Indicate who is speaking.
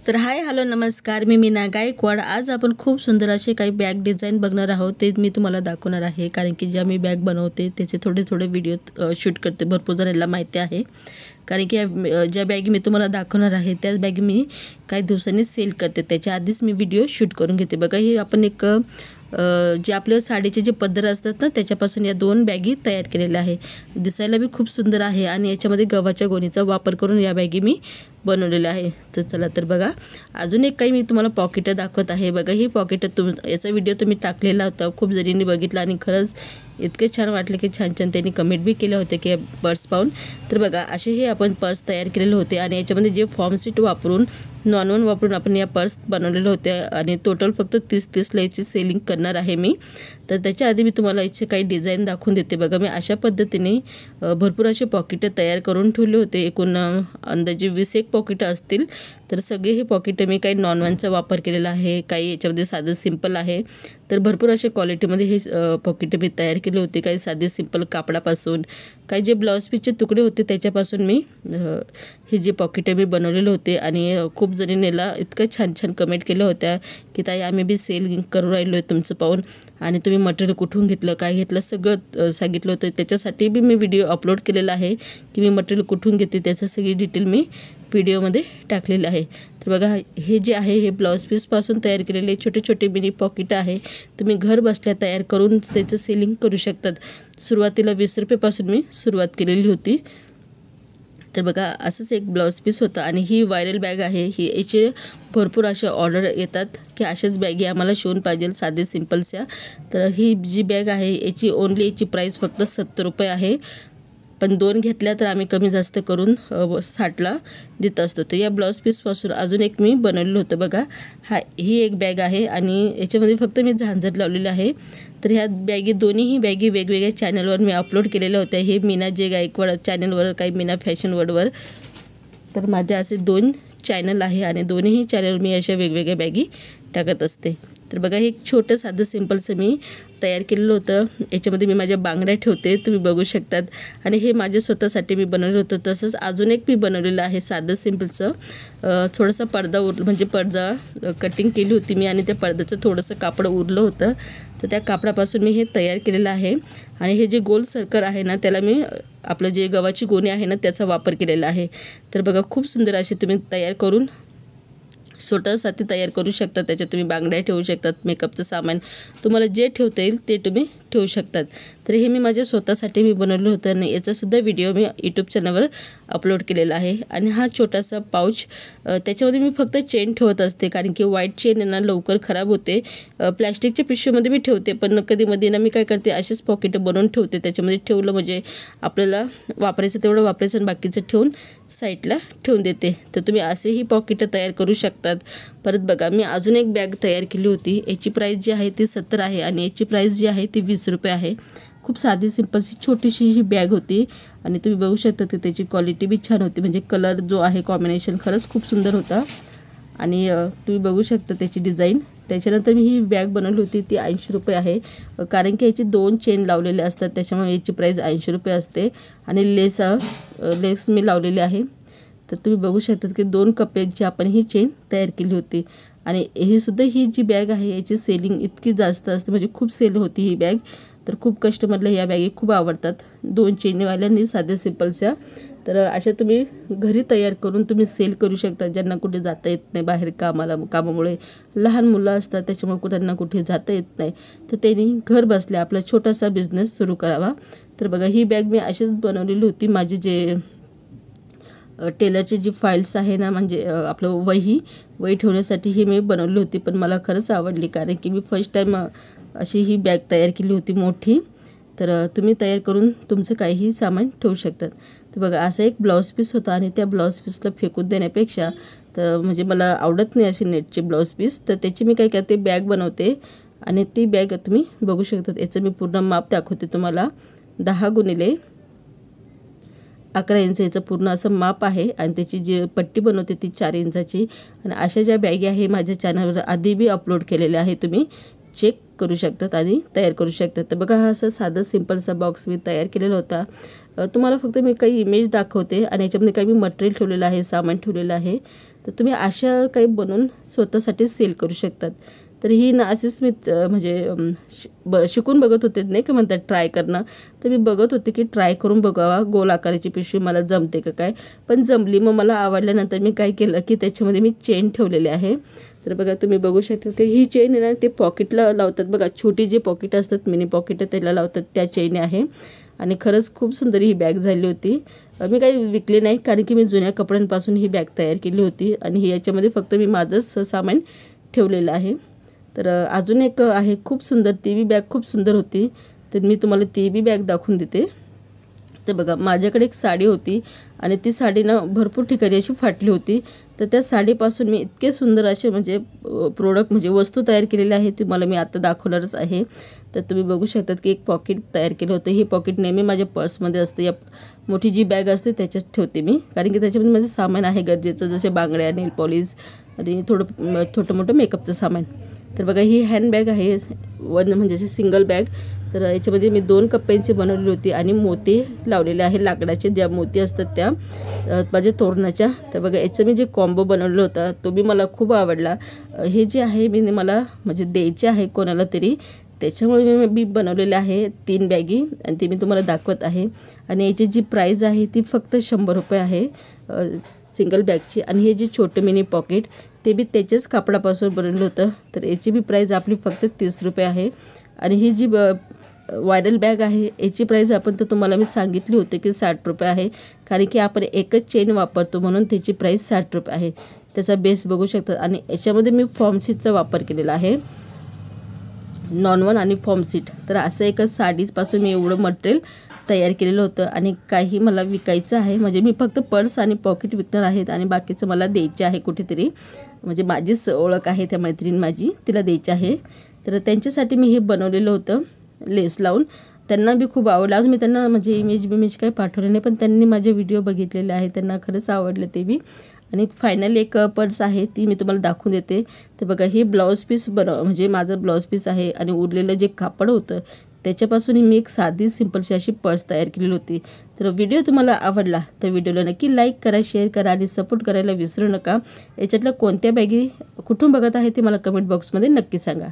Speaker 1: तर hi hello नमस्कार, मी मीना गायकवाड। आज आपण खूप सुंदर असे काही बॅग डिझाईन बघणार आहोत। ते मी तुम्हाला दाखवणार आहे, कारण की ज्या मी बॅग बनवते त्याचे थोडे थोडे व्हिडिओ शूट करते। भरपूर जणांना माहिती आहे, कारण की ज्या बॅग मी तुम्हाला दाखवणार आहे त्याच बॅग मी काही दिवसांनी सेल करते। त्याच्या आधीच मी व्हिडिओ शूट करून घेते। बघा, ही आपण एक जे आपल्या साडीचे जे पदर असतात ना, त्याच्यापासून या दोन बॅगी तयार केलेल्या आहे। दिसायला भी खूप सुंदर आहे आणि याच्यामध्ये गव्हाच्या गोणीचा वापर करून या बॅगी मी बनवलेल्या आहे। तर चला, तर बघा, अजून एक काही मी तुम्हाला पॉकेट दाखवत आहे। बघा, ही पॉकेट याचा व्हिडिओ तुम्ही टाकलेला होता, खूप जणींनी बघितला आणि खरंच इतके छान वाटले की छान त्यांनी कमेंट भी केले होते की पर्स पाहून। तर बघा, असे हे आपण पर्स तयार केलेले होते आणि याच्यामध्ये जे फॉर्म सीट वापरून नॉनवन वापरून आपण या पर्स बनवलेले होते आणि टोटल फक्त 30 ला याची सेलिंग करणार आहे मी। तर त्याच्या आधी मी तुम्हाला याचे काही डिझाईन दाखवून देते। बघा, मी अशा पद्धतीने भरपूर असे पॉकेट तयार करून ठेवले होते। एकूण अंदाजे 20 पॉकेट असतील। तर सगळे हे पॉकेट मी काही नॉनवनचा वापर केलेला आहे, काही याच्यामध्ये साधं सिंपल आहे। तर भरपूर अशा क्वालिटीमध्ये हे पॉकेट मी तयार केले होते। काही साधे सिंपल कापडापासून, काही जे ब्लाउज पीसचे तुकडे होते त्याच्यापासून मी हे जे पॉकेट मी बनवलेले होते। आणि खूप जणींनी याला इतकं छान छान कमेंट केल्या होत्या की ताई, आम्ही बी सेल करू राहिलो आहे तुमचं पाहून, आणि तुम्ही मटेरियल कुठून घेतलं, काय घेतलं, सगळं सांगितलं होतं। त्याच्यासाठी बी मी व्हिडिओ अपलोड केलेला आहे की मी मटेरियल कुठून घेते, त्याचं सगळी डिटेल मी व्हिडिओमध्ये टाकलेलं आहे। तर बघा, हे जे आहे हे ब्लाउज पीसपासून तयार केलेले छोटे छोटे मिनी पॉकेट आहे। तुम्ही घर बसल्या तयार करून त्याचं सेलिंग करू शकतात। सुरुवातीला 20 रुपयापासून मी सुरुवात केलेली होती। तर बघा, असंच एक ब्लाउज पीस होतं आणि ही व्हायरल बॅग आहे। ही याचे भरपूर असे ऑर्डर येतात की अशाच बॅगी आम्हाला शिवून पाहिजे, साधे सिंपलच्या। तर ही जी बॅग आहे याची याची प्राईस फक्त 70 रुपये आहे, पण 2 घेतल्या तर आम्ही कमी जास्त करून 60ला देत असतो। तर या ब्लाउज पीसपासून अजून एक मी बनवलेलं होतं। बघा, ही एक बॅग आहे आणि याच्यामध्ये फक्त मी झांजर लावलेलं आहे। तर ह्या बॅगी दोन्हीही बॅगी वेगवेगळ्या चॅनलवर मी अपलोड केलेल्या होत्या। हे मीना जे गायकवाड चॅनलवर, काही मीना फॅशन वर्ल्डवर। तर माझे असे 2 चॅनल आहे आणि दोन्हीही चॅनल मी अशा वेगवेगळ्या बॅगी टाकत असते। तर बघा, हे एक छोटं साधं सिंपलचं मी तयार केलेलं होतं। याच्यामध्ये मी माझ्या बांगड्या ठेवते, तुम्ही बघू शकतात। आणि हे माझ्या स्वतःसाठी मी बनवलं होतं। तसंच अजून एक मी बनवलेलं आहे साधं सिंपलचं। थोडासा पडदा म्हणजे पडदा कटिंग केली होती मी आणि त्या पडद्याचं थोडंसं कापड उरलं होतं, तर त्या कापडापासून मी हे तयार केलेलं आहे। आणि हे जे गोल सर्कल आहे ना, त्याला मी आपलं जे गव्हाची गोणी आहे ना त्याचा वापर केलेला आहे। तर बघा, खूप सुंदर असे तुम्ही तयार करून स्वतःसाठी तयार करू शकता। त्याच्यात तुम्ही बांगड्या ठेवू शकतात, मेकअपचं सामान, तुम्हाला जे ठेवता येईल ते तुम्ही ठेवू शकतात। तर हे मी माझ्या स्वतःसाठी मी बनवलं होतं आणि याचासुद्धा व्हिडिओ मी यूट्यूब चॅनलवर अपलोड केलेला आहे। आणि हा छोटासा पाऊच, त्याच्यामध्ये मी फक्त चेन ठेवत असते, कारण की व्हाईट चेन आहे ना लवकर खराब होते। प्लॅस्टिकच्या पिशवीमध्ये मी ठेवते, पण कधीमध्ये ना मी काय करते, असेच पॉकेट बनवून ठेवते। त्याच्यामध्ये ठेवलं म्हणजे आपल्याला वापरायचं तेवढं वापरायचं आणि बाकीचं ठेवून साईडला ठेवून देते। तर तुम्ही असेही पॉकेट तयार करू शकतात। परत बघा, मी अजून एक बॅग तयार केली होती। याची प्राईस जी आहे ती 70 आहे आणि याची प्राईस जी आहे ती 20 रुपये आहे। खूप साधी सिंपलची छोटीशी ही बॅग होती आणि तुम्ही बघू शकता की त्याची क्वालिटी बी छान होती, म्हणजे कलर जो आहे कॉम्बिनेशन खरंच खूप सुंदर होता। आणि तुम्ही बघू शकता त्याची डिझाईन। त्याच्यानंतर मी ही बॅग बनवली होती, ती 80 रुपये आहे, कारण की याची 2 चेन लावलेले असतात, त्याच्यामुळे याची प्राईस 80 रुपये असते। आणि लेस मी लावलेली आहे। तर तुम्ही बघू शकता की 2 कप्प्याची आपण ही चेन तयार केली होती। आणि ही सुद्धा ही जी बॅग आहे याची सेलिंग इतकी जास्त असते, म्हणजे खूप सेल होती ही बॅग। तर खूप कस्टमरला या बॅगी खूप आवडतात, 2 चेनवाल्यांनी साध्या सिंपलच्या। तर अशा तुम्ही घरी तयार करून तुम्ही सेल करू शकता। ज्यांना कुठे जाता येत नाही बाहेर कामामुळे, लहान मुलं असतात त्याच्यामुळे त्यांना कुठे जाता येत नाही, तर त्यांनी घर बसल्या आपला छोटासा बिझनेस सुरू करावा। तर बघा, ही बॅग मी अशीच बनवलेली होती। माझी जे टेलरची जी फाईल्स आहे ना, म्हणजे आपलं वही ठेवण्यासाठी ही मी बनवली होती, पण मला खरंच आवडली, कारण की मी फर्स्ट टाईम अशी ही बॅग तयार केली होती मोठी। तर तुम्ही तयार करून तुमचं काहीही सामान ठेवू शकतात। तर बघा, असा एक ब्लाऊज पीस होता आणि त्या ब्लाऊज पीसला फेकून देण्यापेक्षा, तर म्हणजे मला आवडत नाही असे नेटचे ब्लाऊज पीस, तर त्याची मी काय करते, बॅग बनवते। आणि ती बॅग तुम्ही बघू शकतात। याचं मी पूर्ण माप दाखवते तुम्हाला। 10 गुणिले 11 इंच याचं पूर्ण असं माप आहे आणि त्याची जी पट्टी बनवते ती 4 इंचाची। आणि अशा ज्या बॅगी आहे माझ्या चॅनलवर आधी बी अपलोड केलेल्या आहे, तुम्ही चेक करू शकतात आणि तयार करू शकतात। तर बघा, हा असं साधं सिंपलचा बॉक्स मी तयार केलेला होता। तुम्हाला फक्त मी काही इमेज दाखवते आणि याच्यामध्ये काही मी मटेरियल ठेवलेलं आहे, सामान ठेवलेलं आहे। तर तुम्ही अशा काही बनवून स्वतःसाठी सेल करू शकतात. तर ही ना अशीच मी म्हणजे शिकून बघत होते, नाही का म्हणतात ट्राय करणं. तर मी बघत होते की ट्राय करून बघावा गोल आकाराची पिशवी मला जमते का काय. पण जमली. मग मला आवडल्यानंतर मी काय केलं की त्याच्यामध्ये मी चेन ठेवलेले आहे. तर बघा तुम्ही बघू शकता ते ही चेन आहे ना ते पॉकेटला लावतात बघा. छोटी जी पॉकेट असतात मिनी पॉकेट त्याला लावतात त्या चेन आहे. आणि खरंच खूप सुंदर ही बॅग झाली होती. मी काही विकली नाही कारण की मी जुन्या कपड्यांपासून ही बॅग तयार केली होती आणि याच्यामध्ये फक्त मी माझंच सामान ठेवलेलं आहे. तर अजून एक आहे खूप सुंदर, ती बी बॅग खूप सुंदर होती. तर मी तुम्हाला ती बी बॅग दाखवून देते. तर बघा माझ्याकडे एक साडी होती आणि ती साडी ना भरपूर ठिकाणी अशी फाटली होती. तर त्या साडीपासून मी इतके सुंदर असे म्हणजे प्रोडक्ट म्हणजे वस्तू तयार केलेली आहे, तुम्हाला मी आता दाखवणारच आहे. तर तुम्ही बघू शकतात की एक पॉकेट तयार केलं होतं. ही पॉकेट नेहमी माझ्या पर्समध्ये असते, या मोठी जी बॅग असते त्याच्यात ठेवते मी, कारण की त्याच्यामध्ये माझं सामान आहे गरजेचं, जसे बांगड्या, नेल पॉलिश आणि थोडं छोटं मोठं मेकअपचं सामान. तर बघा ही हँडबॅग आहे, म्हणजे अशी सिंगल बॅग. तर याच्यामध्ये मी 2 कप्प्यांची बनवलेली होती आणि मोती लावलेले आहे लाकडाचे, ज्या मोती असतात त्या माझ्या तोरणाच्या. तर बघा याचं मी जे कॉम्बो बनवलं होता तो बी मला खूप आवडला. हे जे आहे मी मला म्हणजे द्यायचे आहे कोणाला तरी, त्याच्यामुळे मी बनवलेले आहे 3 बॅगी आणि ते मी तुम्हाला दाखवत आहे. आणि याची जी प्राईज आहे ती फक्त 100 रुपये आहे सिंगल बॅगची. आणि हे जे छोटे मिनी पॉकेट ते बी त्याच्याच कापडापासून बनवलं होतं. तर याची बी प्राईज आपली फक्त 30 रुपये आहे. आणि ही जी व्हायरल बॅग आहे याची प्राईज आपण तर तुम्हाला मी सांगितली होती की 60 रुपये आहे, कारण की आपण एकच चेन वापरतो म्हणून त्याची प्राईज 60 रुपये आहे. त्याचा बेस बघू शकता. आणि याच्यामध्ये मी फॉर्म सीटचा वापर केलेला आहे, नॉन-1 आणि फॉर्म सीट. तर असं एका साडीपासून मी एवढं मटेरियल तयार केलेलं होतं. आणि काही मला विकायचं आहे, म्हणजे मी फक्त पर्स आणि पॉकेट विकणार आहेत आणि बाकीचं मला द्यायचे आहे कुठेतरी, म्हणजे माझीच ओळख आहे त्या मैत्रीण माझी, तिला द्यायची आहे. तर त्यांच्यासाठी मी हे बनवलेलं होतं लेस लावून. त्यांना बी खूप आवडलं. अजून मी त्यांना म्हणजे इमेज काही पाठवले नाही, पण त्यांनी माझे व्हिडिओ बघितलेले आहे, त्यांना खरंच आवडलं ते बी. आणि फायनल एक पर्स आहे ती मी तुम्हाला दाखवून देते. तर बघा हे ब्लाऊज पीस म्हणजे माझं ब्लाऊज पीस आहे आणि उरलेलं जे कापड होतं त्याच्यापासून मी एक साधी सिंपलशी अशी पर्स तयार केलेली होती. तर व्हिडिओ तुम्हाला आवडला तर व्हिडिओला नक्की लाईक करा, शेअर करा आणि सपोर्ट करायला विसरू नका. याच्यातल्या कोणत्या बॅगी कुठून बघत आहे ते मला कमेंट बॉक्समध्ये नक्की सांगा.